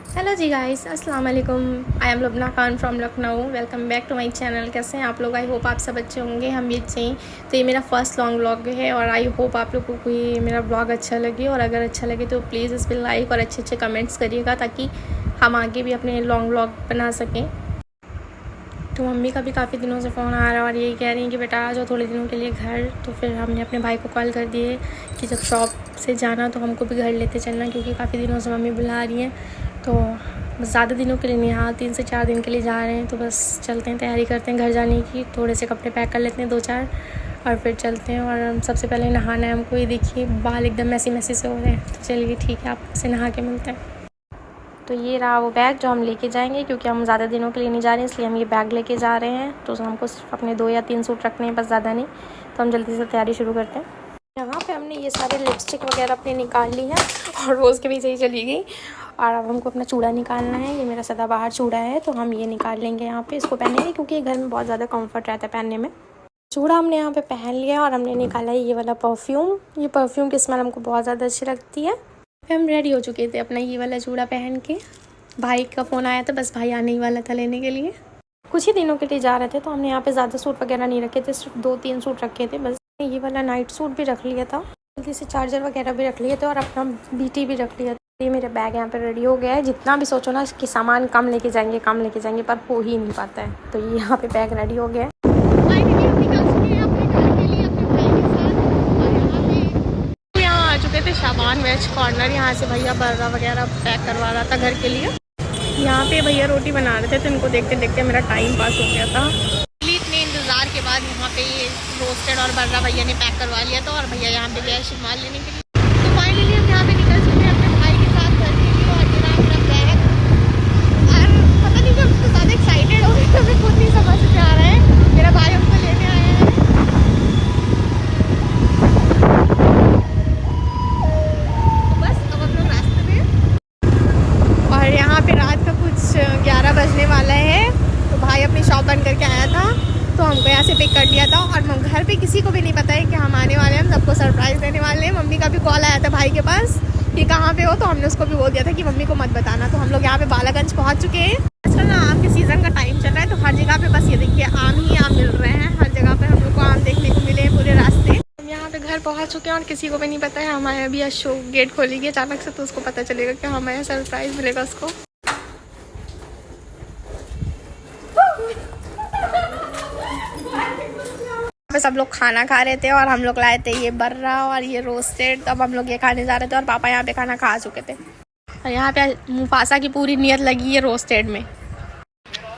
Hello जी guys, अस्सलाम वालेकुम। I am Lubna Khan from Lucknow. Welcome back to my channel. कैसे हैं आप लोग? आई होप आप सब अच्छे होंगे, हम भी अच्छे हैं। तो ये मेरा फर्स्ट लॉन्ग व्लॉग है और आई होप आप लोगों को ये मेरा व्लॉग अच्छा लगे, और अगर अच्छा लगे तो प्लीज़ इस पर लाइक और अच्छे अच्छे कमेंट्स करिएगा ताकि हम आगे भी अपने लॉन्ग व्लॉग बना सकें। तो मम्मी का भी काफ़ी दिनों से फ़ोन आ रहा है और यही कह रही हैं कि बेटा आ जाओ थोड़े दिनों के लिए घर। तो फिर हमने अपने भाई को कॉल कर दिए कि जब शॉप से जाना तो हमको भी घर लेते चलना, क्योंकि काफ़ी दिनों से मम्मी बुला रही हैं। तो बस ज़्यादा दिनों के लिए नहीं, हाँ 3 से 4 दिन के लिए जा रहे हैं। तो बस चलते हैं, तैयारी करते हैं घर जाने की। थोड़े से कपड़े पैक कर लेते हैं 2-4 और फिर चलते हैं। और सबसे पहले नहाना है हमको। ये देखिए बाल एकदम मैसी मैसी से हो रहे हैं। तो चलिए ठीक है, आपसे नहा के मिलते हैं। तो ये रहा वो बैग जो हम लेके जाएंगे, क्योंकि हम ज़्यादा दिनों के लिए नहीं जा रहे हैं, इसलिए हम ये बैग लेके जा रहे हैं। तो हमको सिर्फ अपने 2 या 3 सूट रखने हैं, बस ज़्यादा नहीं। तो हम जल्दी से तैयारी शुरू करते हैं। यहाँ पे हमने ये सारे लिपस्टिक वगैरह अपने निकाल ली है और रोज़ के पीछे ही चली गई। और अब हमको अपना चूड़ा निकालना है। ये मेरा सदाबहार चूड़ा है, तो हम ये निकाल लेंगे यहाँ पे। इसको पहनेंगे क्योंकि ये घर में बहुत ज़्यादा कम्फर्ट रहता है पहनने में। चूड़ा हमने यहाँ पे पहन लिया और हमने निकाला है ये वाला परफ्यूम। ये परफ्यूम की स्मेल हमको बहुत ज़्यादा अच्छी लगती है। फिर हम रेडी हो चुके थे अपना ये वाला चूड़ा पहन के। भाई का फ़ोन आया था, बस भाई आने ही वाला था लेने के लिए। कुछ ही दिनों के लिए जा रहे थे, तो हमने यहाँ पे ज़्यादा सूट वगैरह नहीं रखे थे, सिर्फ 2-3 सूट रखे थे बस। ये वाला नाइट सूट भी रख लिया था, जल्दी से चार्जर वगैरह भी रख लिए थे और अपना बीटी भी रख लिया था। ये मेरे बैग यहाँ पे रेडी हो गया है। जितना भी सोचो ना कि सामान कम लेके जाएंगे पर हो ही नहीं पाता है। तो ये यहाँ पे बैग रेडी हो गया है। यहाँ आ चुके थे शाबान वेज कॉर्नर। यहाँ से भैया बर्रा वगैरह पैक करवा रहा था घर के लिए। यहाँ पे भैया रोटी बना रहे थे, तो इनको देखते देखते मेरा टाइम पास हो गया था। इतने इंतज़ार के बाद यहाँ पे ये रोस्टेड और बर्रा भैया ने पैक करवा लिया था, और भैया यहाँ पे गए शिमाल लेने के लिए। तो फाइनली हम यहाँ पे निकल चुके हैं अपने भाई के साथ घर के लिए। और मेरा मेरा बैग, और पता नहीं क्यों तो ज़्यादा एक्साइटेड हो गई, हमें खुद नहीं समझ में आ रहा है। मेरा भाई हमको लेने आया है। तो बस अब हम लोग रास्ते में, और यहाँ पे रात का कुछ 11 बजने वाला है। तो भाई अपनी शॉप बंद करके आया था, तो हमको यहाँ से पिक कर लिया था। और घर पे किसी को भी नहीं पता है कि हम आने वाले हैं, हम सबको सरप्राइज़ देने वाले हैं। मम्मी का भी कॉल आया था भाई के पास कि कहाँ पे हो, तो हमने उसको भी बोल दिया था कि मम्मी को मत बताना। तो हम लोग यहाँ पे बालागंज पहुँच चुके हैं। आजकल ना आम के सीज़न का टाइम चल रहा है, तो हर जगह पे बस ये देखिए आम ही आम मिल रहे हैं। हर जगह पे हम लोग को आम देखने को मिले हैं पूरे रास्ते। हम यहाँ पे घर पहुँच चुके हैं और किसी को भी नहीं पता है। हमारे अभी अशोक गेट खोलेगी अचानक से, तो उसको पता चलेगा कि हमारे सरप्राइज़ मिलेगा उसको। सब लोग खाना खा रहे थे और हम लोग लाए थे ये बर्रा और ये रोस्टेड। तो अब हम लोग ये खाने जा रहे थे और पापा यहाँ पे खाना खा चुके थे। और यहाँ पे मुफासा की पूरी नियत लगी है रोस्टेड में।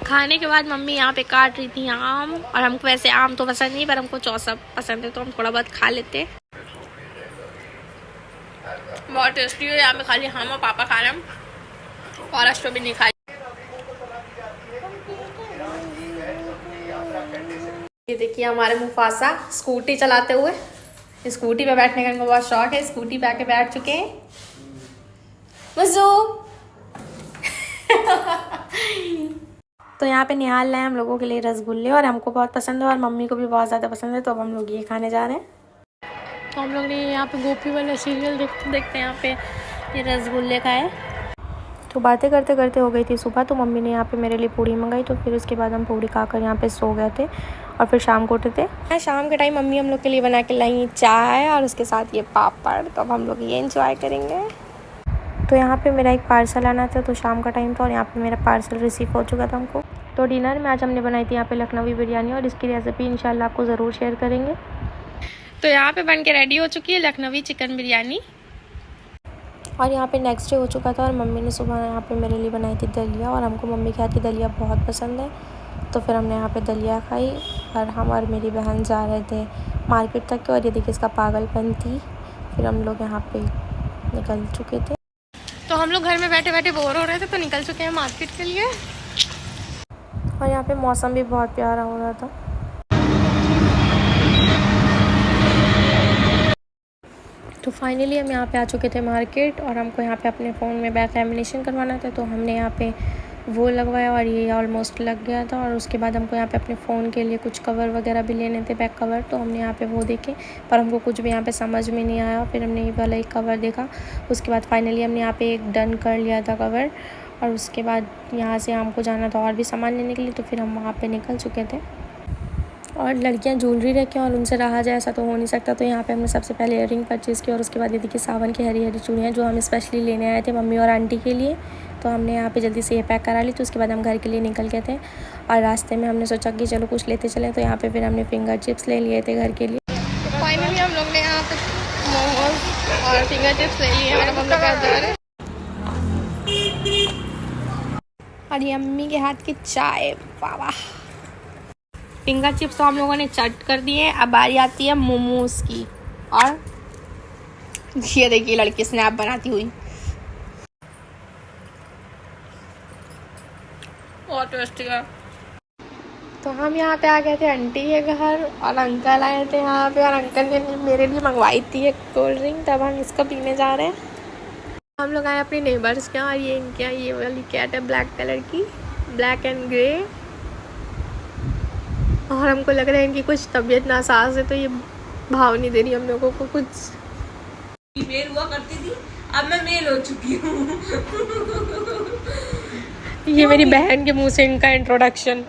खाने के बाद मम्मी यहाँ पे काट रही थी आम, और हमको वैसे आम तो पसंद नहीं, पर हमको चौसा पसंद है, तो हम थोड़ा बहुत खा लेते। बहुत टेस्टी है। यहाँ पे खाली हम और पापा खा रहे हैं और अश्व भी नहीं खाई। ये देखिए हमारे मुफासा स्कूटी चलाते हुए। स्कूटी पे बैठने का इनको बहुत शौक है। स्कूटी पे आके बैठ चुके हैं। मज़ो। तो यहाँ पे निहाल लाए हम लोगों के लिए रसगुल्ले, और हमको बहुत पसंद है और मम्मी को भी बहुत ज़्यादा पसंद है। तो अब हम लोग ये खाने जा रहे हैं। तो हम लोग ने यहाँ पे गोपी वाला सीरियल देखते देखते यहाँ पे ये रसगुल्ले खाए। तो बातें करते करते हो गई थी सुबह, तो मम्मी ने यहाँ पे मेरे लिए पूड़ी मंगाई। तो फिर उसके बाद हम पूड़ी खाकर यहाँ पे सो गए थे और फिर शाम को उठे थे। शाम के टाइम मम्मी हम लोग के लिए बना के लाई चाय और उसके साथ ये पापड़। तो अब हम लोग ये एंजॉय करेंगे। तो यहाँ पे मेरा एक पार्सल आना था, तो शाम का टाइम था और यहाँ पे मेरा पार्सल रिसीव हो चुका था हमको। तो डिनर में आज हमने बनाई थी यहाँ पे लखनवी बिरयानी, और इसकी रेसिपी इंशाल्लाह आपको ज़रूर शेयर करेंगे। तो यहाँ पे बन के रेडी हो चुकी है लखनवी चिकन बिरयानी। और यहाँ पे नेक्स्ट डे हो चुका था और मम्मी ने सुबह यहाँ पे मेरे लिए बनाई थी दलिया, और हमको मम्मी के हाथ की दलिया बहुत पसंद है। तो फिर हमने यहाँ पे दलिया खाई, और हम और मेरी बहन जा रहे थे मार्केट तक के। और ये देखिए इसका पागलपन थी। फिर हम लोग यहाँ पे निकल चुके थे। तो हम लोग घर में बैठे बैठे बोर हो रहे थे, तो निकल चुके हैं मार्केट के लिए। और यहाँ पे मौसम भी बहुत प्यारा हो रहा था। तो फाइनली हम यहाँ पे आ चुके थे मार्केट, और हमको यहाँ पे अपने फ़ोन में बैक लैमिनेशन करवाना था। तो हमने यहाँ पे वो लगवाया और ये ऑलमोस्ट लग गया था। और उसके बाद हमको यहाँ पे अपने फ़ोन के लिए कुछ कवर वगैरह भी लेने थे, बैक कवर। तो हमने यहाँ पे वो देखे, पर हमको कुछ भी यहाँ पे समझ में नहीं आया। फिर हमने ये वाला एक कवर देखा। उसके बाद फाइनली हमने यहाँ पे एक डन कर लिया था कवर। और उसके बाद यहाँ से हमको जाना था और भी सामान लेने के लिए, तो फिर हम वहाँ पे निकल चुके थे। और लड़कियाँ ज्वेलरी रखें और उनसे रहा जाए ऐसा तो हो नहीं सकता, तो यहाँ पे हमने सबसे पहले इयररिंग परचेज़ की और उसके बाद ये देखिए सावन की हरी हरी चूड़ियाँ जो हम स्पेशली लेने आए थे मम्मी और आंटी के लिए। तो हमने यहाँ पे जल्दी से ये पैक करा ली, तो उसके बाद हम घर के लिए निकल गए थे। और रास्ते में हमने सोचा कि चलो कुछ लेते चलें, तो यहाँ पे फिर हमने फिंगर चिप्स ले लिए थे घर के लिए। फाइनली हम लोग ने यहाँ पे मोमोज और फिंगर चिप्स ले लिए और हम लोग घर जा रहे हैं। और ये अम्मी के हाथ की चाय, वाह। फिंगर चिप्स तो हम लोगों ने चट कर दिए, अब बारी आती है मोमोज की। और ये देखिए लड़की स्नैप बनाती हुई, बहुत टेस्टी है। तो हम यहाँ पे आ गए थे आंटी के घर और अंकल आए थे यहाँ पे, और अंकल ने मेरे लिए मंगवाई थी एक कोल्ड ड्रिंक, तब हम इसको पीने जा रहे हैं। हम लोग आए अपनी नेबर्स के यहाँ, और ये इनके यहाँ ये वाली कैट है ब्लैक कलर की, ब्लैक एंड ग्रे। और हमको लग रहा है इनकी कुछ तबीयत नासाज है, तो ये भाव नहीं दे रही हम लोगों को कुछ। मेल हुआ करती थी, अब मैं मेल हो चुकी हूँ। ये मेरी बहन के मुंह से इनका इंट्रोडक्शन।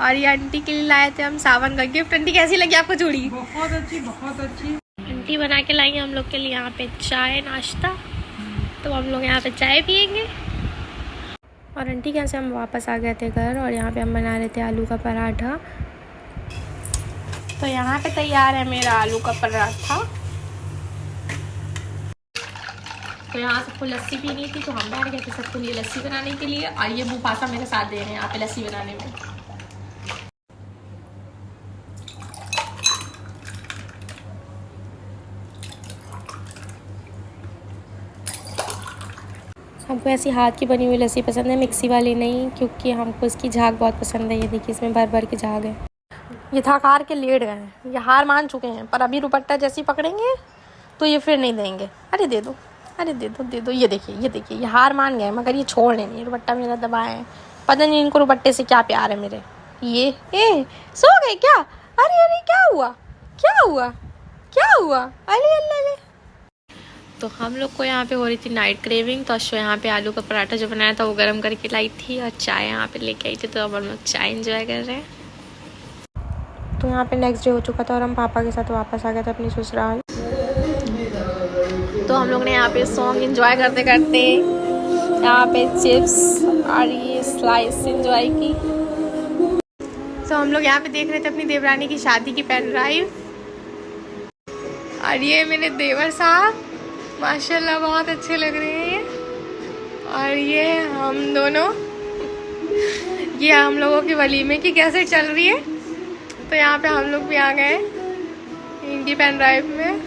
और ये आंटी के लिए लाए थे हम सावन का गिफ्ट। आंटी कैसी लगी आपको चूड़ी? बहुत अच्छी, बहुत अच्छी। आंटी बना के लाई हम लोग के लिए यहाँ पे चाय नाश्ता, तो हम लोग यहाँ पे चाय पियेंगे। और आंटी के यहाँ से हम वापस आ गए थे घर, और यहाँ पे हम बना रहे थे आलू का पराठा। तो यहाँ पे तैयार है मेरा आलू का पराठा। तो यहाँ सबको लस्सी पीनी थी, तो हम बैठ गए थे सबके लिए लस्सी बनाने के लिए। और ये मुफासा मेरे साथ दे रहे हैं यहाँ पे लस्सी बनाने में। हमको ऐसी हाथ की बनी हुई लस्सी पसंद है, मिक्सी वाली नहीं, क्योंकि हमको इसकी झाग बहुत पसंद है। ये देखिए इसमें भर भर के झाग है। ये थक हार के लेट गए हैं, ये हार मान चुके हैं, पर अभी दुपट्टा जैसी पकड़ेंगे तो ये फिर नहीं देंगे। अरे दे दो, अरे दे दो, दे दो। ये देखिए, ये देखिए, ये हार मान गए, मगर ये छोड़ नहीं, दुपट्टा मेरा दबाए हैं। पता नहीं इनको दुपट्टे से क्या प्यार है मेरे। ये सो गए क्या? अरे अरे क्या हुआ, क्या हुआ, क्या हुआ? अरे अल्लाह। तो हम लोग को यहाँ पे हो रही थी नाइट क्रेविंग, तो अश्व यहाँ पे आलू का पराठा जो बनाया था वो गर्म करके लाई थी, और चाय यहाँ पे लेके आई थी, तो अब हम लोग चाय एंजॉय कर रहे हैं। तो यहाँ पे नेक्स्ट डे हो चुका था और हम पापा के साथ वापस आ गए थे अपनी ससुराल। तो हम लोग ने यहाँ पे सॉन्ग एंजॉय करते करते यहाँ पे चिप्स और ये स्लाइस एंजॉय की। तो हम लोग यहाँ पे देख रहे थे अपनी देवरानी की शादी की पेन ड्राइव, और ये मेरे देवर साहब माशाल्लाह बहुत अच्छे लग रहे हैं। और ये हम दोनों, ये हम लोगों की वलीमे की कैसेट चल रही है, तो यहाँ पे हम लोग भी आ गए इनकी पेन ड्राइव में।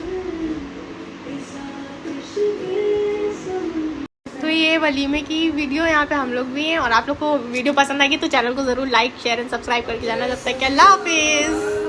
तो ये वलीमे की वीडियो यहाँ पे हम लोग भी हैं। और आप लोग को वीडियो पसंद आएगी तो चैनल को ज़रूर लाइक शेयर एंड सब्सक्राइब करके जाना। जब तक के अल्लाह हाफिज़।